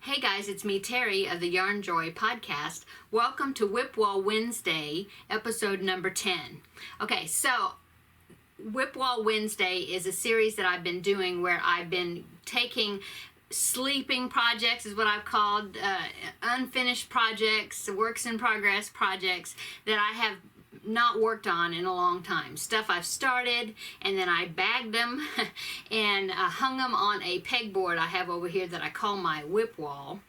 Hey guys, it's me, Terri of the Yarnjoy podcast. Welcome to WIP Wall Wednesday, episode number 10. Okay, so WIP Wall Wednesday is a series that I've been doing where I've been taking sleeping projects, is what I've called, unfinished projects, works in progress projects that I have not worked on in a long time. Stuff I've started and then I bagged them and hung them on a pegboard I have over here that I call my WIP wall.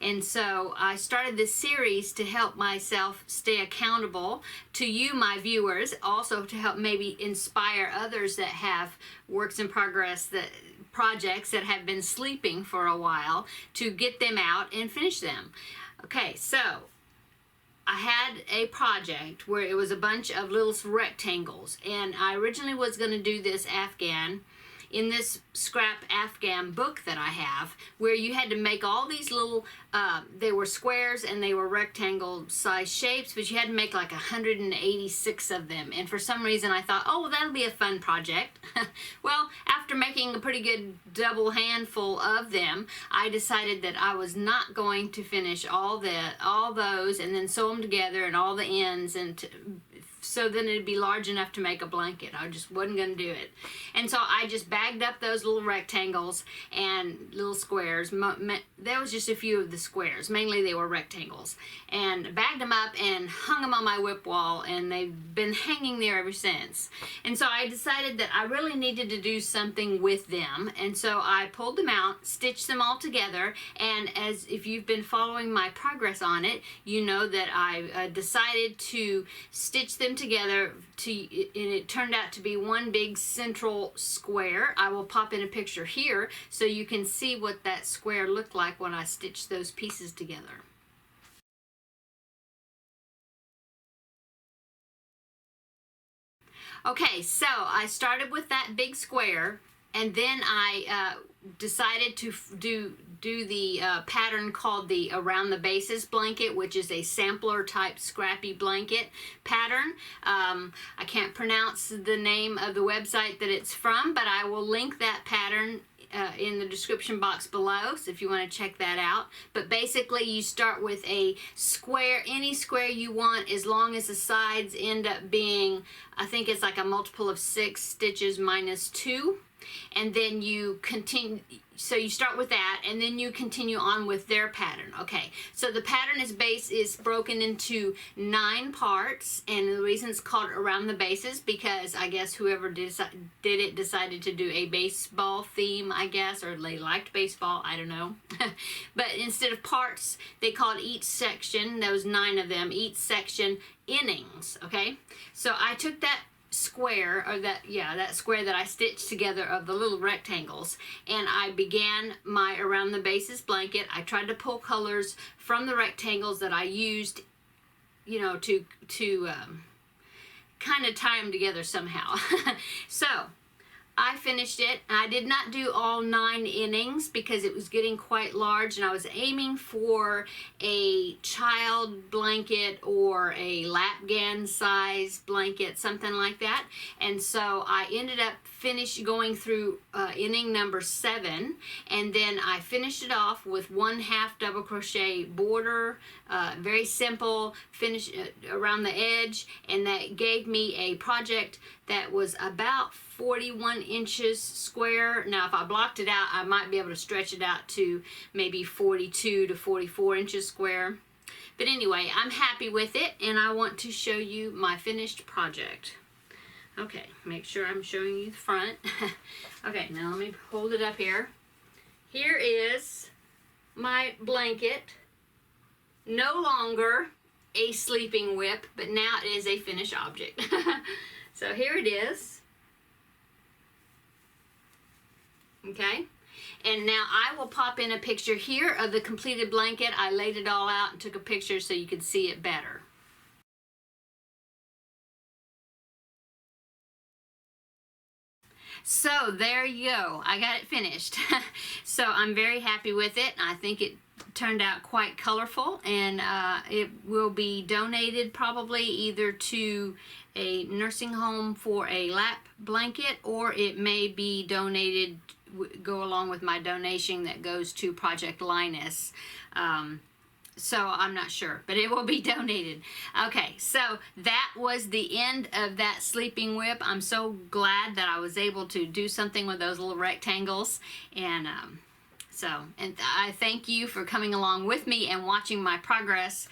And so I started this series to help myself stay accountable to you, my viewers, also to help maybe inspire others that have works in progress, projects that have been sleeping for a while, to get them out and finish them. Okay, so I had a project where it was a bunch of little rectangles, and I originally was going to do this Afghan in this scrap Afghan book that I have, where you had to make all these little, they were squares and they were rectangle size shapes, but you had to make like 186 of them. And for some reason I thought, oh, well, that'll be a fun project. Well, after making a pretty good double handful of them, I decided that I was not going to finish all those and then sew them together and all the ends, and so then it'd be large enough to make a blanket. I just wasn't going to do it. And so I just bagged up those little rectangles and little squares. There was just a few of the squares. Mainly they were rectangles. And bagged them up and hung them on my WIP wall, and they've been hanging there ever since. And so I decided that I really needed to do something with them. And so I pulled them out, stitched them all together, and as if you've been following my progress on it, you know that I decided to stitch them together and it turned out to be one big central square. I will pop in a picture here so you can see what that square looked like when I stitched those pieces together. Okay, so I started with that big square, and then I decided to do the pattern called the Around the Bases blanket, which is a sampler type scrappy blanket pattern. I can't pronounce the name of the website that it's from, but I will link that pattern in the description box below, so if you want to check that out. But basically you start with a square, any square you want, as long as the sides end up being, I think it's like a multiple of 6 stitches minus 2. And then you continue, so you start with that and then you continue on with their pattern. Okay, so the pattern is broken into 9 parts, and the reason it's called Around the Bases because I guess whoever did it decided to do a baseball theme, I guess, or they liked baseball, I don't know. But instead of parts, they called each section, there was 9 of them, each section innings. Okay, so I took that square, or that square that I stitched together of the little rectangles, and I began my Around the Bases blanket. I tried to pull colors from the rectangles that I used, you know, to kind of tie them together somehow. So I finished it. I did not do all 9 innings because it was getting quite large, and I was aiming for a child blanket or a lapgan size blanket, something like that. And so I ended up going through inning number 7, and then I finished it off with 1/2 double crochet border, very simple finish around the edge, and that gave me a project that was about 41 inches square. Now if I blocked it out, I might be able to stretch it out to maybe 42 to 44 inches square. But anyway, I'm happy with it, and I want to show you my finished project. Okay, make sure I'm showing you the front. Okay, now let me hold it up here. Here is my blanket. No longer a sleeping WIP, but now it is a finished object. So here it is. Okay, and now I will pop in a picture here of the completed blanket. I laid it all out and took a picture so you could see it better. So there you go, I got it finished. So I'm very happy with it. I think it turned out quite colorful, and it will be donated probably either to a nursing home for a lap blanket, or it may be donated go along with my donation that goes to Project Linus. So I'm not sure, but it will be donated. Okay, so that was the end of that sleeping WIP. I'm so glad that I was able to do something with those little rectangles. And and I thank you for coming along with me and watching my progress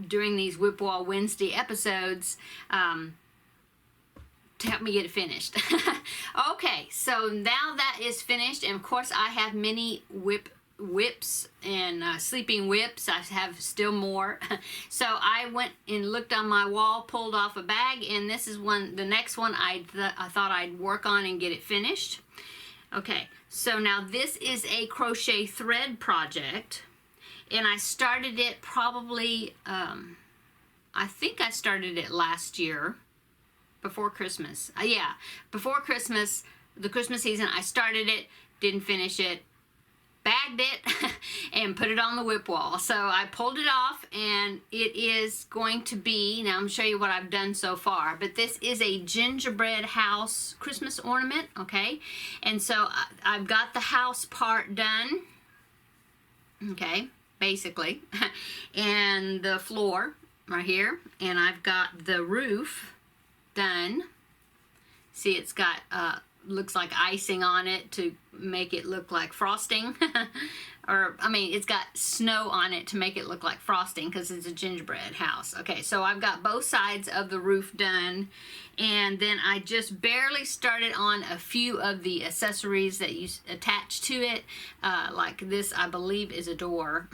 during these WIP Wall Wednesday episodes to help me get it finished. Okay, so now that is finished, and of course I have many WIPs and sleeping WIPs. I have still more. So I went and looked on my wall, pulled off a bag, and this is the next one I thought I'd work on and get it finished. Okay, so now this is a crochet thread project, and I started it probably, I think I started it last year, before Christmas. Yeah, before Christmas, the Christmas season, I started it, didn't finish it, bagged it, and put it on the WIP wall. So I pulled it off, and it is going to be, now I'm going to show you what I've done so far, but this is a gingerbread house Christmas ornament, okay? And so I've got the house part done, okay, basically, and the floor right here, and I've got the roof done. See, it's got looks like icing on it to make it look like frosting. Or I mean, it's got snow on it to make it look like frosting because it's a gingerbread house. Okay, so I've got both sides of the roof done, and then I just barely started on a few of the accessories that you attach to it, like this I believe is a door.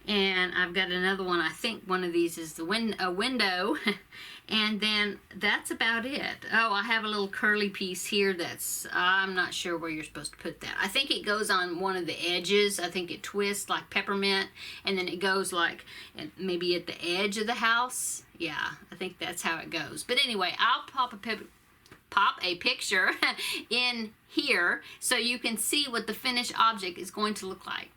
And I've got another one, I think one of these is a window. And then that's about it. Oh, I have a little curly piece here that's, I'm not sure where you're supposed to put that. I think it goes on one of the edges. I think it twists like peppermint, and then it goes like maybe at the edge of the house. Yeah, I think that's how it goes. But anyway, I'll pop a picture in here so you can see what the finished object is going to look like.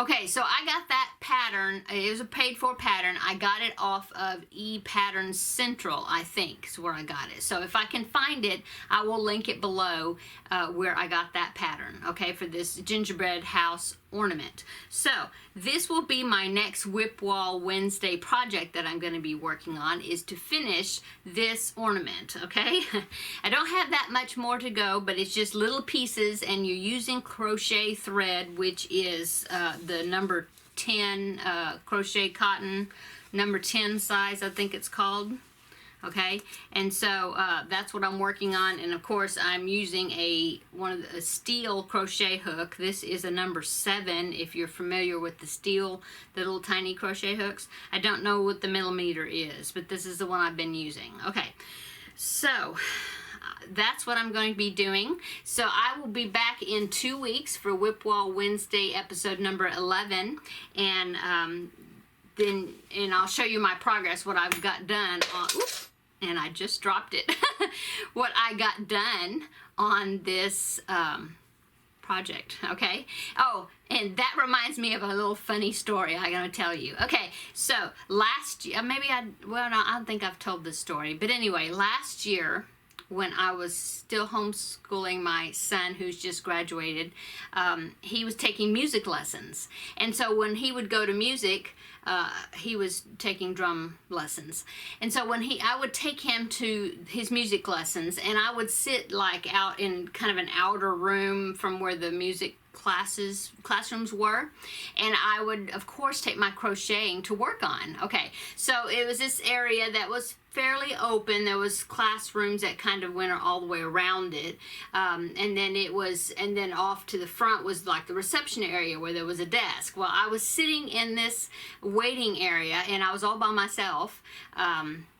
Okay, so I got that pattern. It was a paid-for pattern. I got it off of ePattern Central, I think, is where I got it. So if I can find it, I will link it below where I got that pattern, okay, for this gingerbread house ornament. So this will be my next WIP Wall Wednesday project that I'm going to be working on, is to finish this ornament, okay? I don't have that much more to go, but it's just little pieces, and you're using crochet thread, which is the number 10 crochet cotton, number 10 size, I think it's called. Okay, and so that's what I'm working on, and of course I'm using a steel crochet hook. This is a number 7, if you're familiar with the steel, the little tiny crochet hooks. I don't know what the millimeter is, but this is the one I've been using. Okay, so that's what I'm going to be doing. So I will be back in 2 weeks for WIP Wall Wednesday episode number 11, and then I'll show you my progress, what I've got done on, oops, and I just dropped it, what I got done on this project, okay? Oh, and that reminds me of a little funny story I'm going to tell you. Okay, so last year, no, I don't think I've told this story, but anyway, last year, when I was still homeschooling my son who's just graduated, he was taking music lessons. And so when he would go to music, he was taking drum lessons. And so when I would take him to his music lessons, and I would sit like out in kind of an outer room from where the music classrooms were, and I would of course take my crocheting to work on. Okay, so it was this area that was fairly open. There was classrooms that kind of went all the way around it, and then off to the front was like the reception area where there was a desk. Well, I was sitting in this waiting area, and I was all by myself.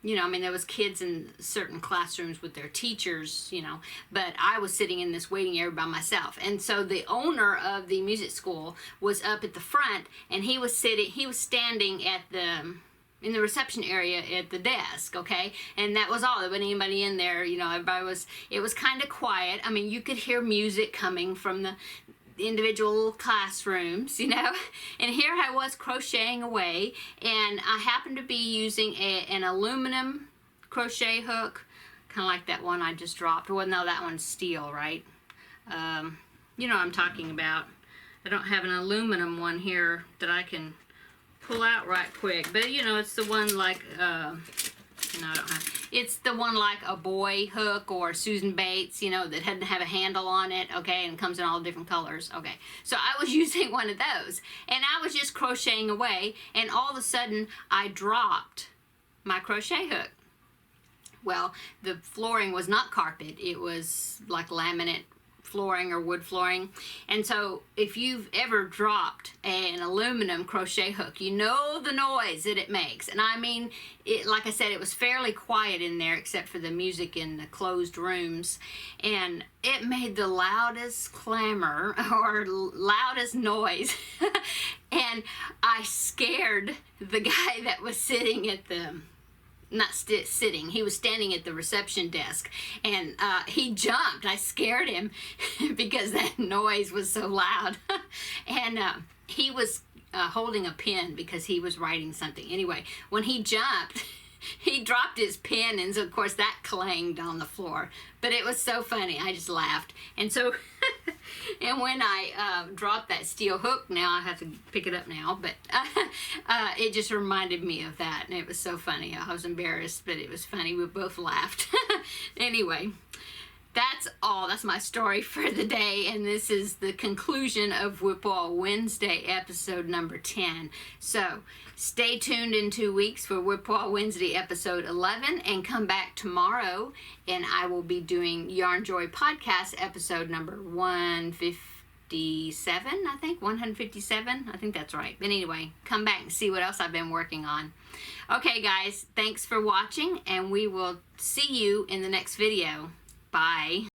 You know, I mean, there was kids in certain classrooms with their teachers, you know, but I was sitting in this waiting area by myself. And so the owner of the music school was up at the front, and he was standing in the reception area at the desk, okay? And that was all. There wasn't anybody in there, you know, it was kind of quiet. I mean, you could hear music coming from the individual classrooms, you know, and here I was crocheting away, and I happened to be using an aluminum crochet hook, kind of like that one I just dropped. Well, no, that one's steel, right? You know what I'm talking about. I don't have an aluminum one here that I can pull out right quick, but you know, it's the one like, no, I don't have. It's the one like a boy hook or Susan Bates, you know, that doesn't have a handle on it, okay, and comes in all different colors, okay. So I was using one of those, and I was just crocheting away, and all of a sudden I dropped my crochet hook. Well, the flooring was not carpet, it was like laminate flooring or wood flooring. And so if you've ever dropped an aluminum crochet hook, you know the noise that it makes. And I mean, it, like I said, it was fairly quiet in there except for the music in the closed rooms, and it made the loudest clamor or loudest noise. And I scared the guy that was sitting at the sitting, he was standing at the reception desk, and he jumped. I scared him because that noise was so loud. And he was holding a pen because he was writing something. Anyway, when he jumped, he dropped his pen, and so of course that clanged on the floor. But it was so funny, I just laughed. And so, and when I dropped that steel hook, now I have to pick it up now, but it just reminded me of that, and it was so funny. I was embarrassed, but it was funny. We both laughed. Anyway, that's all. That's my story for the day, and this is the conclusion of WIP Wall Wednesday, episode number 10. So stay tuned in 2 weeks for WIP Wall Wednesday, episode 11, and come back tomorrow, and I will be doing Yarnjoy podcast, episode number 157, I think, 157. I think that's right. But anyway, come back and see what else I've been working on. Okay, guys, thanks for watching, and we will see you in the next video. Bye.